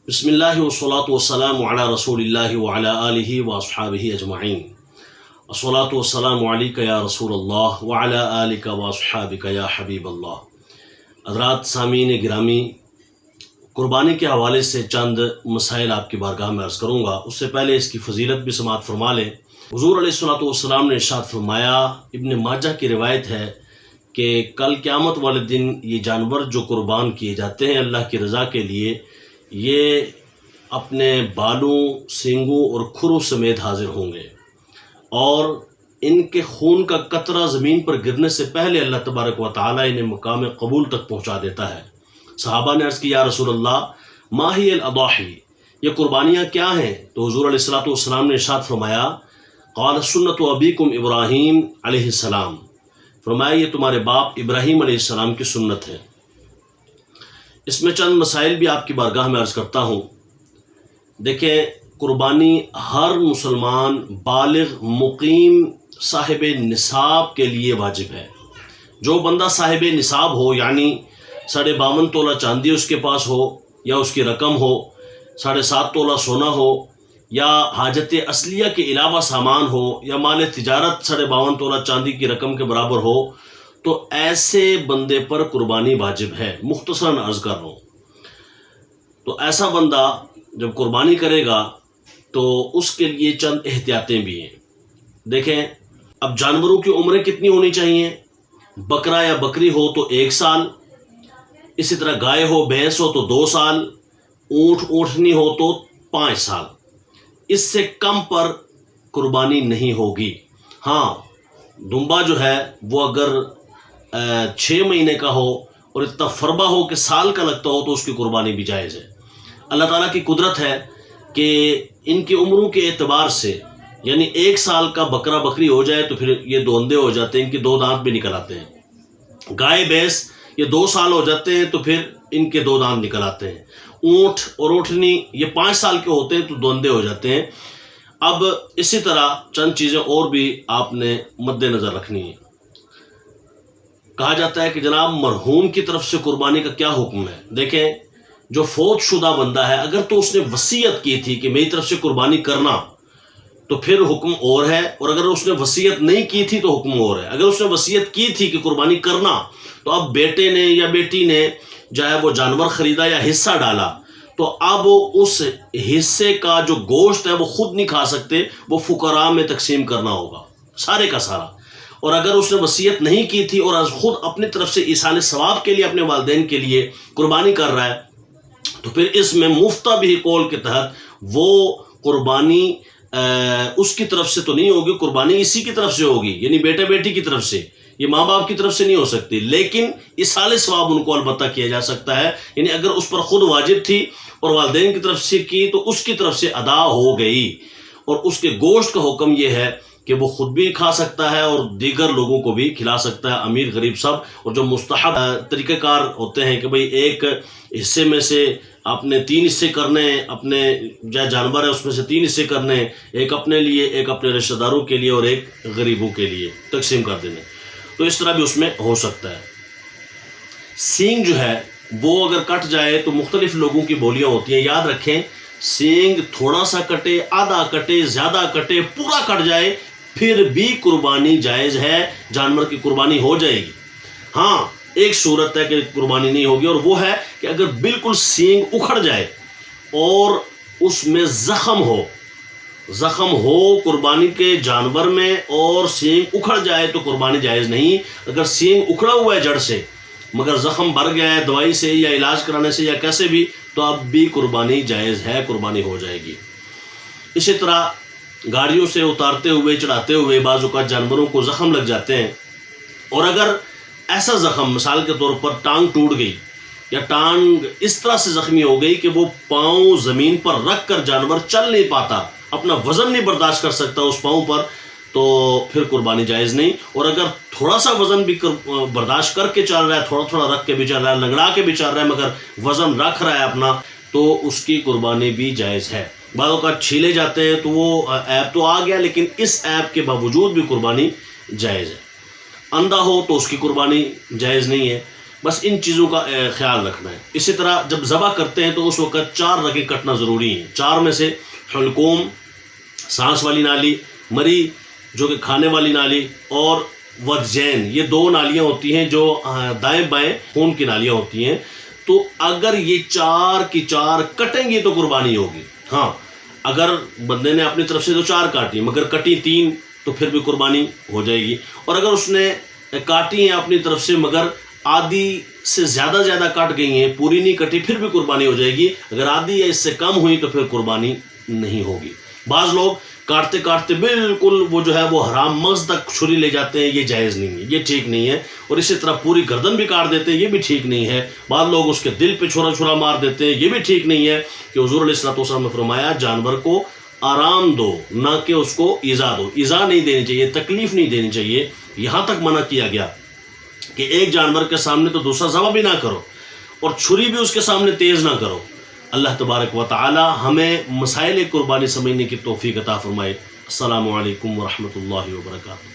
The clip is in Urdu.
بسم اللہ والصلاة والسلام علی رسول اللہ وعلی آلہ واصحابہ اجمعین۔ الصلاة والسلام علیک یا رسول اللہ وعلی آلک واصحابک یا حبیب اللہ۔ حضرات سامعین گرامی، قربانی کے حوالے سے چند مسائل آپ کی بارگاہ میں عرض کروں گا۔ اس سے پہلے اس کی فضیلت بھی سماعت فرما لیں۔ حضور علیہ الصلاۃ والسلام نے ارشاد فرمایا، ابن ماجہ کی روایت ہے کہ کل قیامت والے دن یہ جانور جو قربان کیے جاتے ہیں اللہ کی رضا کے لیے، یہ اپنے بالوں، سینگوں اور کھروں سمیت حاضر ہوں گے، اور ان کے خون کا قطرہ زمین پر گرنے سے پہلے اللہ تبارک و تعالیٰ انہیں مقام قبول تک پہنچا دیتا ہے۔ صحابہ نے عرض کی، یا رسول اللہ ما ہی الاضاحی، یہ قربانیاں کیا ہیں؟ تو حضور علیہ الصلاۃ والسلام نے ارشاد فرمایا، قال سنت ابیکم ابراہیم علیہ السلام، فرمایا یہ تمہارے باپ ابراہیم علیہ السلام کی سنت ہے۔ اس میں چند مسائل بھی آپ کی بارگاہ میں عرض کرتا ہوں۔ دیکھیں، قربانی ہر مسلمان بالغ مقیم صاحب نصاب کے لیے واجب ہے۔ جو بندہ صاحب نصاب ہو، یعنی 52.5 تولہ چاندی اس کے پاس ہو، یا اس کی رقم ہو 7.5 تولہ سونا ہو، یا حاجت اصلیہ کے علاوہ سامان ہو، یا مال تجارت 52.5 تولہ چاندی کی رقم کے برابر ہو، تو ایسے بندے پر قربانی واجب ہے۔ مختصراً عرض کر رہا ہوں۔ تو ایسا بندہ جب قربانی کرے گا تو اس کے لیے چند احتیاطیں بھی ہیں۔ دیکھیں، اب جانوروں کی عمریں کتنی ہونی چاہیے؟ بکرا یا بکری ہو تو 1 سال، اسی طرح گائے ہو، بھینس ہو تو 2 سال، اونٹ اونٹنی ہو تو 5 سال۔ اس سے کم پر قربانی نہیں ہوگی۔ ہاں، دمبا جو ہے وہ اگر 6 مہینے کا ہو اور اتنا فربا ہو کہ سال کا لگتا ہو تو اس کی قربانی بھی جائز ہے۔ اللہ تعالیٰ کی قدرت ہے کہ ان کی عمروں کے اعتبار سے، یعنی 1 سال کا بکرا بکری ہو جائے تو پھر یہ دوندے ہو جاتے ہیں، ان کے 2 دانت بھی نکل آتے ہیں۔ گائے بھینس یہ 2 سال ہو جاتے ہیں تو پھر ان کے 2 دانت نکل آتے ہیں۔ اونٹ اور اونٹنی یہ 5 سال کے ہوتے ہیں تو دوندے ہو جاتے ہیں۔ اب اسی طرح چند چیزیں اور بھی آپ نے مد نظر رکھنی ہیں۔ کہا جاتا ہے کہ جناب مرحوم کی طرف سے قربانی کا کیا حکم ہے؟ دیکھیں، جو فوت شدہ بندہ ہے اگر تو اس نے وصیت کی تھی کہ میری طرف سے قربانی کرنا تو پھر حکم اور ہے، اور اگر اس نے وصیت نہیں کی تھی تو حکم اور ہے۔ اگر اس نے وصیت کی تھی کہ قربانی کرنا، تو اب بیٹے نے یا بیٹی نے چاہے وہ جانور خریدا یا حصہ ڈالا، تو اب اس حصے کا جو گوشت ہے وہ خود نہیں کھا سکتے، وہ فقراء میں تقسیم کرنا ہوگا سارے کا سارا۔ اور اگر اس نے وصیت نہیں کی تھی اور خود اپنی طرف سے ایصال ثواب کے لیے اپنے والدین کے لیے قربانی کر رہا ہے، تو پھر اس میں مفتہ بھی قول کے تحت وہ قربانی اس کی طرف سے تو نہیں ہوگی، قربانی اسی کی طرف سے ہوگی، یعنی بیٹے بیٹی کی طرف سے، یہ ماں باپ کی طرف سے نہیں ہو سکتی، لیکن ایصال ثواب ان کو البتہ کیا جا سکتا ہے۔ یعنی اگر اس پر خود واجب تھی اور والدین کی طرف سے کی تو اس کی طرف سے ادا ہو گئی، اور اس کے گوشت کا حکم یہ ہے کہ وہ خود بھی کھا سکتا ہے اور دیگر لوگوں کو بھی کھلا سکتا ہے، امیر غریب سب۔ اور جو مستحب طریقہ کار ہوتے ہیں کہ بھئی ایک حصے میں سے آپ نے 3 حصے کرنے، اپنے جو جانور ہے اس میں سے 3 حصے کرنے، ایک اپنے لیے، ایک اپنے رشتہ داروں کے لیے اور ایک غریبوں کے لیے تقسیم کر دینے، تو اس طرح بھی اس میں ہو سکتا ہے۔ سینگ جو ہے وہ اگر کٹ جائے تو مختلف لوگوں کی بولیاں ہوتی ہیں، یاد رکھیں، سینگ تھوڑا سا کٹے، آدھا کٹے، زیادہ کٹے، پورا کٹ جائے پھر بھی قربانی جائز ہے، جانور کی قربانی ہو جائے گی۔ ہاں، ایک صورت ہے کہ قربانی نہیں ہوگی، اور وہ ہے کہ اگر بالکل سینگ اکھڑ جائے اور اس میں زخم ہو قربانی کے جانور میں، اور سینگ اکھڑ جائے تو قربانی جائز نہیں۔ اگر سینگ اکھڑا ہوا ہے جڑ سے مگر زخم بھر گیا ہے دوائی سے یا علاج کرانے سے یا کیسے بھی، تو اب بھی قربانی جائز ہے، قربانی ہو جائے گی۔ اسی طرح گاڑیوں سے اتارتے ہوئے چڑھاتے ہوئے بعض اوقات جانوروں کو زخم لگ جاتے ہیں، اور اگر ایسا زخم مثال کے طور پر ٹانگ ٹوٹ گئی یا ٹانگ اس طرح سے زخمی ہو گئی کہ وہ پاؤں زمین پر رکھ کر جانور چل نہیں پاتا، اپنا وزن نہیں برداشت کر سکتا اس پاؤں پر، تو پھر قربانی جائز نہیں۔ اور اگر تھوڑا سا وزن بھی برداشت کر کے چل رہا ہے، تھوڑا تھوڑا رکھ کے بھی چل رہا ہے، لنگڑا کے بھی چل رہا ہے، مگر وزن رکھ رہا ہے اپنا، تو اس کی قربانی بھی جائز ہے۔ بعض اوقات چھیلے جاتے ہیں تو وہ عیب تو آ گیا، لیکن اس عیب کے باوجود بھی قربانی جائز ہے۔ اندھا ہو تو اس کی قربانی جائز نہیں ہے۔ بس ان چیزوں کا خیال رکھنا ہے۔ اسی طرح جب ذبح کرتے ہیں تو اس وقت 4 رگیں کٹنا ضروری ہیں۔ 4 میں سے حلقوم سانس والی نالی، مری جو کہ کھانے والی نالی، اور ودجین، یہ 2 نالیاں ہوتی ہیں جو دائیں بائیں خون کی نالیاں ہوتی ہیں۔ تو اگر یہ 4 کی 4 کٹیں گی تو قربانی ہوگی۔ ہاں اگر بندے نے اپنی طرف سے تو 4 کاٹی مگر کٹی 3 تو پھر بھی قربانی ہو جائے گی، اور اگر اس نے کاٹی ہیں اپنی طرف سے مگر آدھی سے زیادہ کٹ گئی ہیں، پوری نہیں کٹی، پھر بھی قربانی ہو جائے گی۔ اگر آدھی یا اس سے کم ہوئی تو پھر قربانی نہیں ہوگی۔ بعض لوگ کاٹتے کاٹتے بالکل وہ جو ہے وہ حرام مغز تک چھری لے جاتے ہیں، یہ جائز نہیں ہے، یہ ٹھیک نہیں ہے۔ اور اسی طرح پوری گردن بھی کاٹ دیتے ہیں، یہ بھی ٹھیک نہیں ہے۔ بعض لوگ اس کے دل پہ چھرا مار دیتے ہیں، یہ بھی ٹھیک نہیں ہے، کہ حضور علیہ الصلوۃ والسلام نے فرمایا جانور کو آرام دو، نہ کہ اس کو ایذا دو۔ ایذا نہیں دینی چاہیے، تکلیف نہیں دینی چاہیے۔ یہاں تک منع کیا گیا کہ ایک جانور کے سامنے تو دوسرا ذبح بھی نہ کرو، اور چھری بھی اس کے سامنے تیز نہ کرو۔ اللہ تبارک و تعالی ہمیں مسائل قربانی سمجھنے کی توفیق عطا فرمائے۔ السلام علیکم ورحمۃ اللہ وبرکاتہ۔